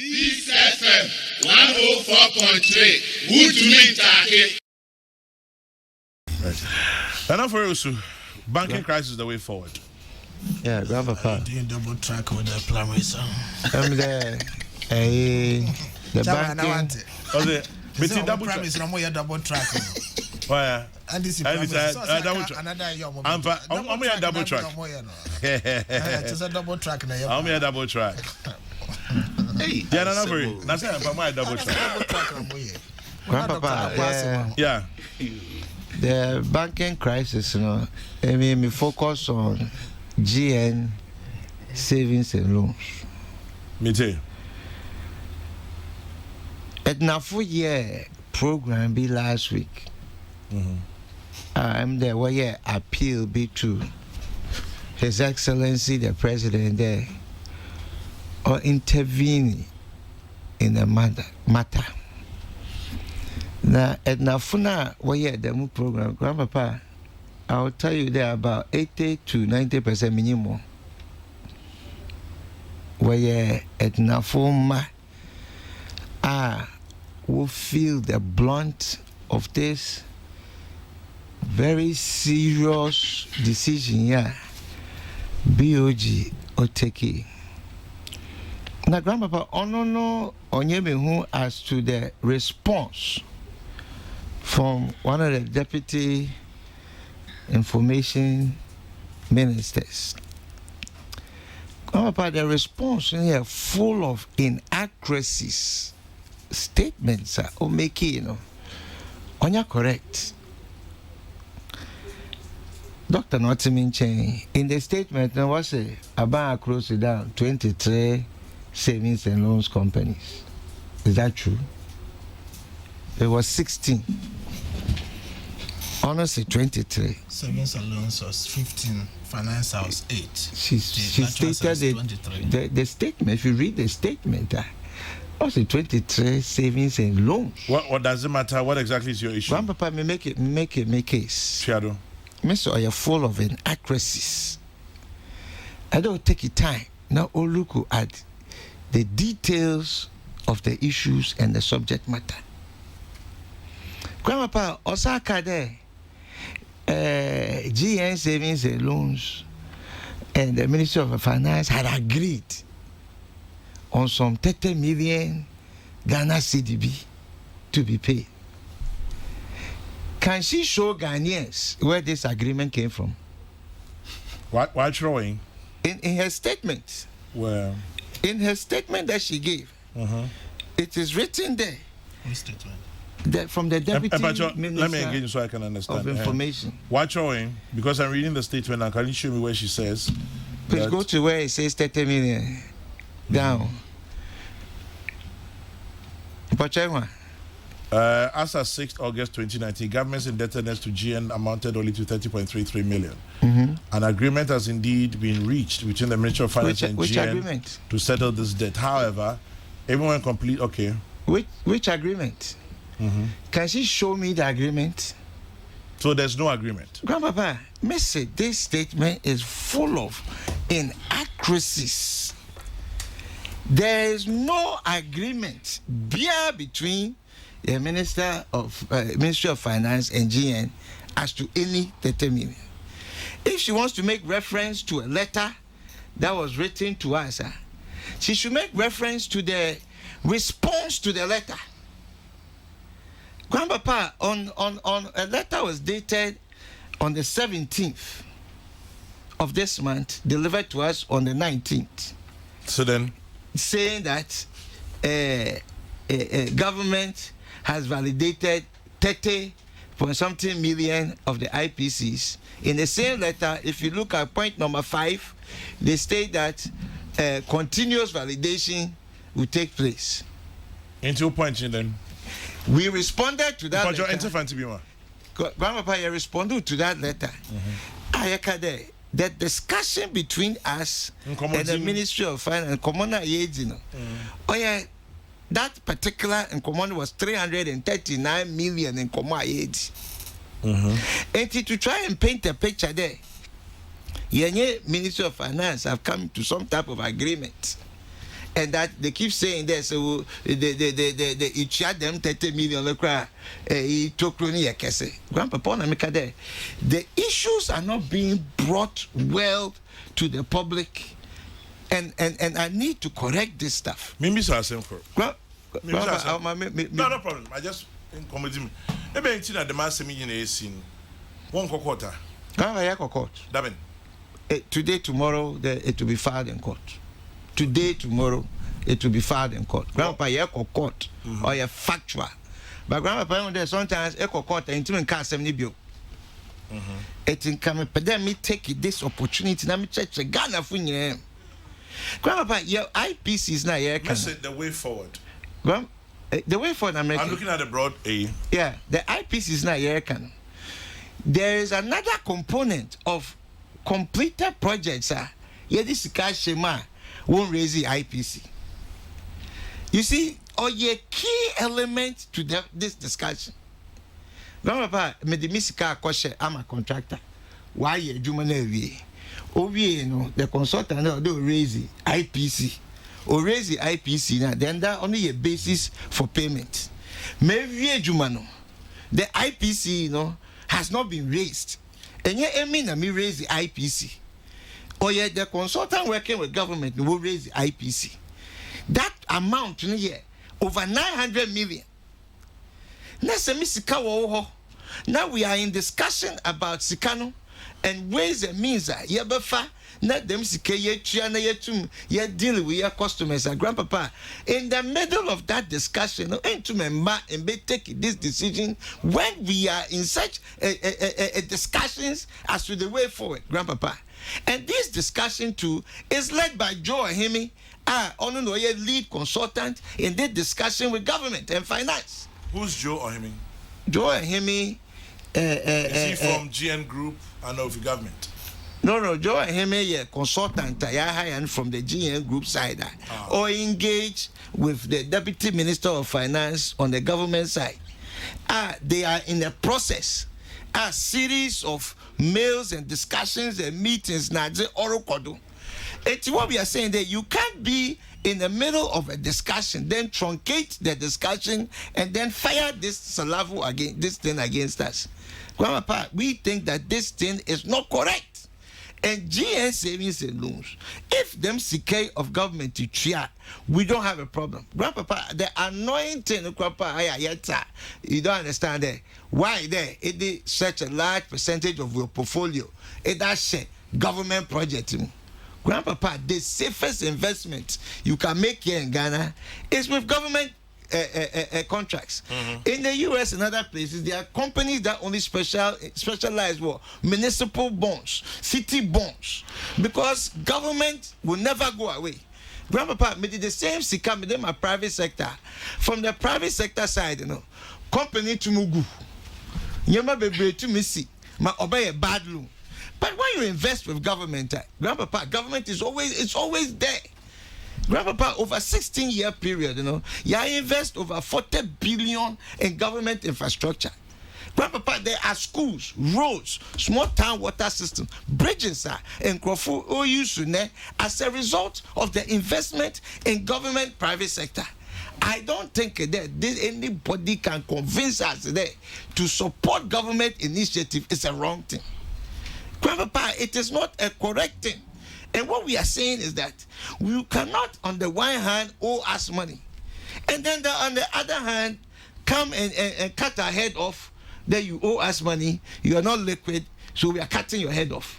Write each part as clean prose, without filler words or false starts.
Peace FM 104.3. Who to meet Taki? And Ofori Owusu, banking crisis is the way forward. Yeah, Grandpapa. Doing double track with the plumbing song. I'm there. The banking. Okay, It's a double promise no more double track. Why? And this is double track. Another year. I'm double track. It's a double track now. I'm a double track. Hey, yeah, no, very. That's it. I'm a double track. Grandpapa, yeah. The banking crisis, you know, I mean, we focus on GN savings and loans. Me too. At na 4-year program be last week. I'm there where appeal be to His Excellency the President there or intervene in the matter. Now at Nafuna where the program, Grandpapa, I'll tell you there about 80 to 90% minimum. Where at Nafuma will feel the blunt of this very serious decision here. BOG or take. Now, Grandpapa, no who as to the response from one of the deputy information ministers. Grandpapa, the response here full of inaccuracies, statements are making, you know, on your correct. Dr. Notimin in the statement, there was about close down 23 savings and loans companies. Is that true? It was 16. Honestly, 23. Savings and loans was 15. Finance was 8. She stated the statement. If you read the statement, also 23 savings and loans. What does it matter? What exactly is your issue? Grandpapa, make a case. Shadow. Mr. You're full of inaccuracies. I don't take your time. Now, all look at the details of the issues and the subject matter. Grandpapa, Osaka there, GN Savings and Loans and the Ministry of Finance had agreed on some 30 million Ghana CDB to be paid. Can she show Ghanaians where this agreement came from? Why showing? In her statement. Well. In her statement that she gave, it is written there. What statement? That from the deputy minister. Let me engage so I can understand. Of information. Why showing? Because I'm reading the statement and can you show me where she says? Please go to where it says 30 million. Down. As of 6th August 2019, government's indebtedness to GN amounted only to 30.33 million. An agreement has indeed been reached between the Ministry of Finance and which GN agreement? To settle this debt. However, everyone complete. Okay. Which agreement? Can she show me the agreement? So there's no agreement. Grandpapa, Missy, this statement is full of inaccuracies. There is no agreement between the Ministry of Finance and GN as to any 30 million. If she wants to make reference to a letter that was written to us, she should make reference to the response to the letter. Grandpapa, on a letter was dated on the 17th of this month, delivered to us on the 19th. So then? Saying that government has validated 30.something million of the IPCs. In the same letter, if you look at point number 5, they state that continuous validation will take place. Into point then? We responded to that letter. Grandpapa, you responded to that letter. The discussion between us and the Ministry of Finance, that particular command was 339 million in command. And to try and paint a picture there, Ministry of Finance have come to some type of agreement. and that they keep saying that so the charge them 30 million lekra tokroni yakese grandpapa na meka there the issues are not being brought well to the public and I need to correct this stuff. Mimi sa asem for. No problem. I just comedy me. Ebe nti na the man say me yin esin. One kokota. Grandpa ya court. Daben. Today tomorrow it will be filed in court. Today tomorrow it will be filed in court. Grandpa ya court or ya factual. But grandpa there sometimes court and even can assembly bill. It in come me take this opportunity na me check Ghana for you. Grandpa, your IPC is not here. Let's say the way forward. The way forward, America. I'm looking at the broad A. Yeah, the IPC is not here. There is another component of completed projects. Yeah, this Shema won't raise the IPC. You see, or a key element to this discussion. Grandpa, me the misika koshe. I'm a contractor. Why you do money? You know, the consultant will raise the IPC or raise the IPC now, then that only a basis for payment. Maybe the IPC, you know, has not been raised. And yet, I mean, me raise the IPC. Or yet, the consultant working with government will raise the IPC. That amount, you know, over 900 million. Now we are in discussion about Sikano. And ways and means that yebefa not them sike ye tua na yetum ye deal with your customers and grandpapa in the middle of that discussion into member and be take this decision when we are in such a discussions as to the way forward grandpapa and this discussion too is led by Joe Ahimi lead consultant in this discussion with government and finance. Who's Joe Ahimi? Joe Ahimi is he from GN Group? I know of the government. No, Joe Ahimi, consultant, hired from the GN Group side, or engage with the Deputy Minister of Finance on the government side. They are in a process, a series of mails and discussions and meetings. It's what we are saying that you can't be in the middle of a discussion, then truncate the discussion and then fire this salavu again, this thing against us. Grandpa, we think that this thing is not correct. And GN savings and loans, if them CK of government to try, we don't have a problem. Grandpapa, the anointing, Grandpa, you don't understand that. Why there? It is such a large percentage of your portfolio. It does government project. Grandpapa, the safest investment you can make here in Ghana is with government contracts. In the US and other places, there are companies that only specialize what? Municipal bonds, city bonds, because government will never go away. Grandpapa, me did the same sika within my private sector. From the private sector side, you know, company to mugu. Yama be to me see, ma obey a bad loan. But when you invest with government, Grandpapa, government is always there. Grandpapa, over 16-year period, you know, you invest over 40 billion in government infrastructure. Grandpapa, there are schools, roads, small town water systems, bridges, and Ofori Owusu as a result of the investment in government private sector. I don't think that anybody can convince us that to support government initiative is a wrong thing. Grandpapa, it is not a correct thing. And what we are saying is that we cannot, on the one hand, owe us money, and then on the other hand, come and cut our head off. That you owe us money, you are not liquid, so we are cutting your head off.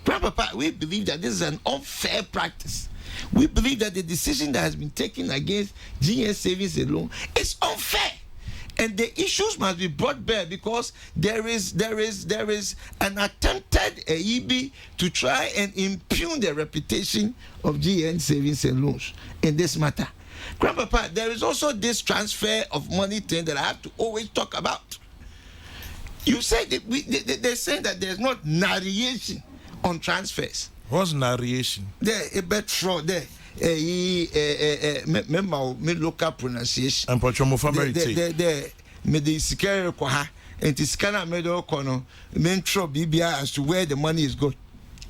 Grandpapa, we believe that this is an unfair practice. We believe that the decision that has been taken against GN Savings alone is unfair. And the issues must be brought bare because there is an attempted EB to try and impugn the reputation of GN Savings and Loans in this matter. Grandpapa, there is also this transfer of money thing that I have to always talk about. You said that they're saying that there's not narration on transfers. What's narration? There, a bit fraud there. Me local pronunciation. And Pacho Mofameri. Me the security koha. And the scanner made all corner. Mentro BBI as to where the money is going.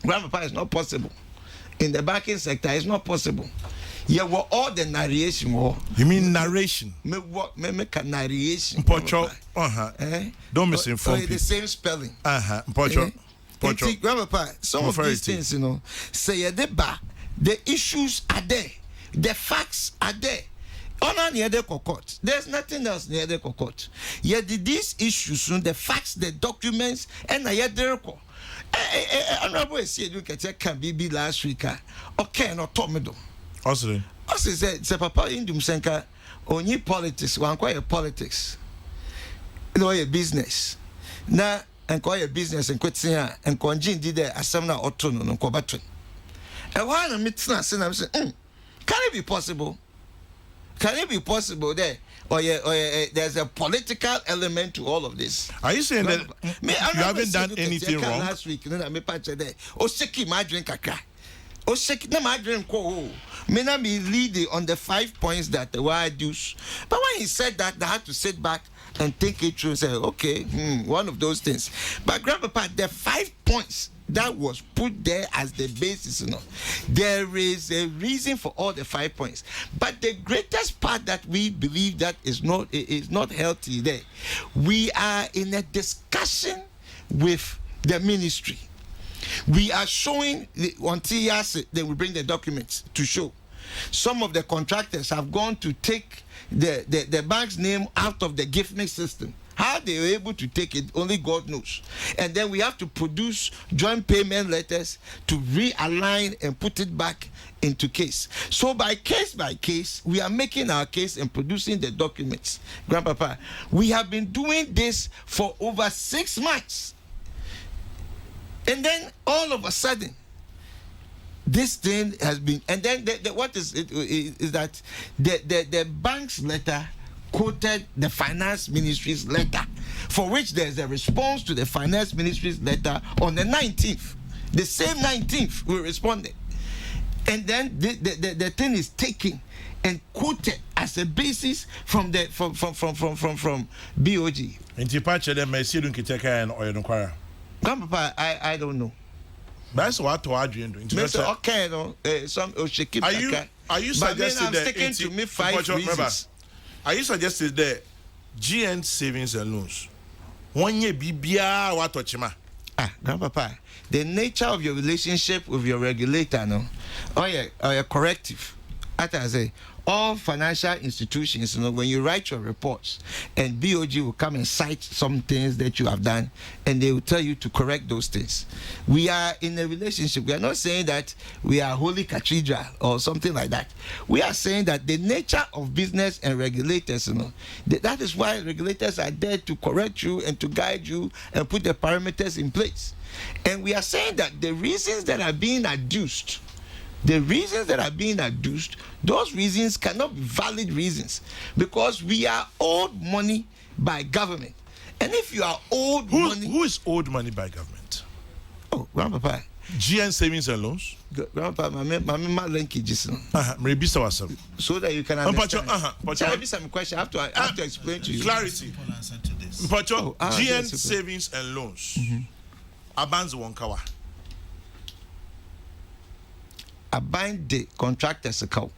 Grandpapa, is not possible. In the banking sector, it's not possible. Yeah, well, all the narration. You mean narration? Me make a narration. Pocho. Don't misinform The people. same spelling. Pocho. Pocho. Grandpa, some of these things, say the issues are there, the facts are there. On near the court. There's nothing else near the court. Yet these issues, the facts, the documents, and I had the record. Honorable said you can be last week. Okay, no Tomedo. Also said, Papa Indum Senka, only politics, one quite politics. No, a business. Now, and quite a business and quit here and conjin did a seminar or two no cobatron. And while I'm saying, can it be possible? Can it be possible there? Or there's a political element to all of this. Are you saying that you haven't done anything wrong? Last week, me patch there. Sheki my drink kakra. Sheki na my drink ko. Me na be leading on the 5 points that the why do. But when he said that, they had to sit back and think it through and say, okay, one of those things. But Grandpapa, the 5 points that was put there as the basis, there is a reason for all the 5 points. But the greatest part that we believe that is not healthy there, we are in a discussion with the ministry. We are showing until yes, they will bring the documents to show. Some of the contractors have gone to take the bank's name out of the gift mix system. How they were able to take it, only God knows. And then we have to produce joint payment letters to realign and put it back into case. So by case, we are making our case and producing the documents. Grandpapa, we have been doing this for over 6 months. And then all of a sudden, this thing has been, and then what is it is that the bank's letter quoted the finance ministry's letter, for which there's a response to the finance ministry's letter on the 19th. The same 19th we responded, and then the thing is taken and quoted as a basis from BOG. Grandpapa, I don't know. That's what I doing. Okay, no, some Oshiki. Are you suggesting that sticking to me 5 reasons? Are you suggesting that GN savings and loans? 1 year BBA watochima. Grandpapa, the nature of your relationship with your regulator, or your corrective. As I say, all financial institutions, when you write your reports, and BOG will come and cite some things that you have done, and they will tell you to correct those things. We are in a relationship. We are not saying that we are holy cathedral or something like that. We are saying that the nature of business and regulators, that is why regulators are there to correct you and to guide you and put the parameters in place. And we are saying that the reasons that are being adduced, those reasons cannot be valid reasons, because we are owed money by government. And if you are owed money... Who is owed money by government? Oh, Grandpapa. GN savings and loans? Grandpapa, my linkage is... So that you can understand. I have some question. I have to explain to you. Clarity. GN savings and loans. Abanzi Wonkawa. I bind the contractor's account.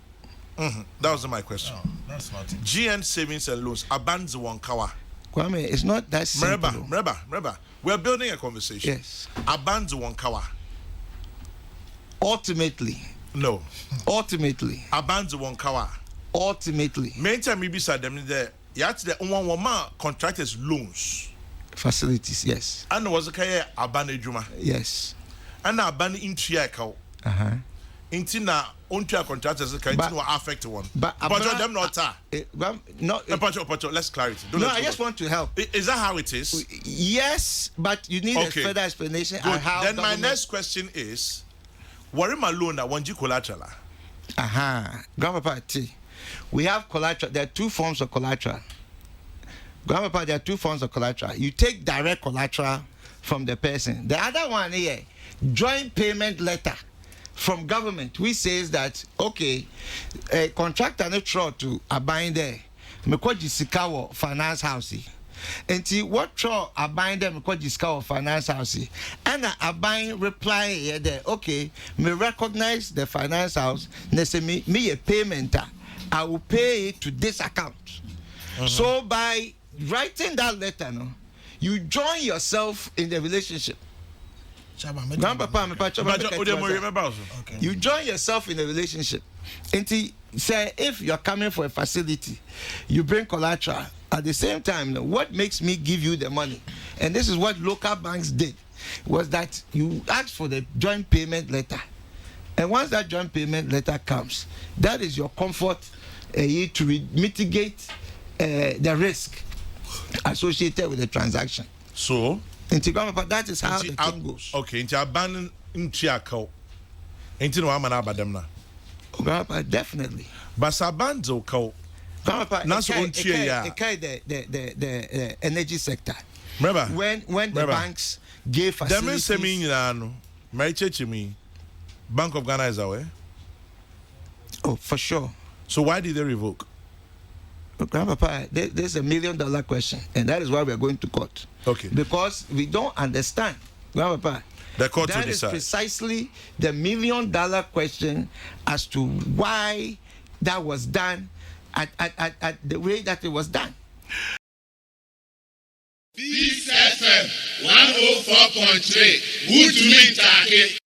That was my question. No, that's not it. GN savings and loans. Abanzi Wonkawa. Kwame, it's not that simple. Mereba. We're building a conversation. Yes. Abanzi Wonkawa. Ultimately. No. Ultimately. Abanzi Wonkawa. Ultimately. Main time we beside them there. You have to the contractors loans. Facilities, yes. And was a kaya abane juma. Yes. And abane into your account. Intina onto contractors can affect one. But them not no. Let's clarity. No, I just want to help. Is that how it is? Yes, but you need a further explanation. Then my next question is, what am I loan that one collateral? Grandpapa T. We have collateral. There are 2 forms of collateral. Grandpapa, there are 2 forms of collateral. You take direct collateral from the person. The other one here, joint payment letter from government, which says that okay, a contractor not sure to abide there. Me kwaji sikawo finance house. And see what show I bind them because you scout finance house. And I bind reply here there, okay, me recognize the finance house, they say me a payment, I will pay it to this account. So by writing that letter, no, you join yourself in the relationship. You join yourself in a relationship. And say if you're coming for a facility, you bring collateral. At the same time, what makes me give you the money? And this is what local banks did, was that you ask for the joint payment letter. And once that joint payment letter comes, that is your comfort to mitigate the risk associated with the transaction. So, that is how the thing goes. Okay, into abandon into your cow. Into no amana badamna. Definitely. But Sabanzo cow. The energy sector. Remember when the banks gave facilities. My church me, Bank of Ghana is away. Oh, for sure. So why did they revoke? Grandpapa, there's $1 million question, and that is why we are going to court. Okay. Because we don't understand, Grandpapa. The court that is precisely the $1 million question as to why that was done at the way that it was done. Peace FM 104.3. Good to meet you.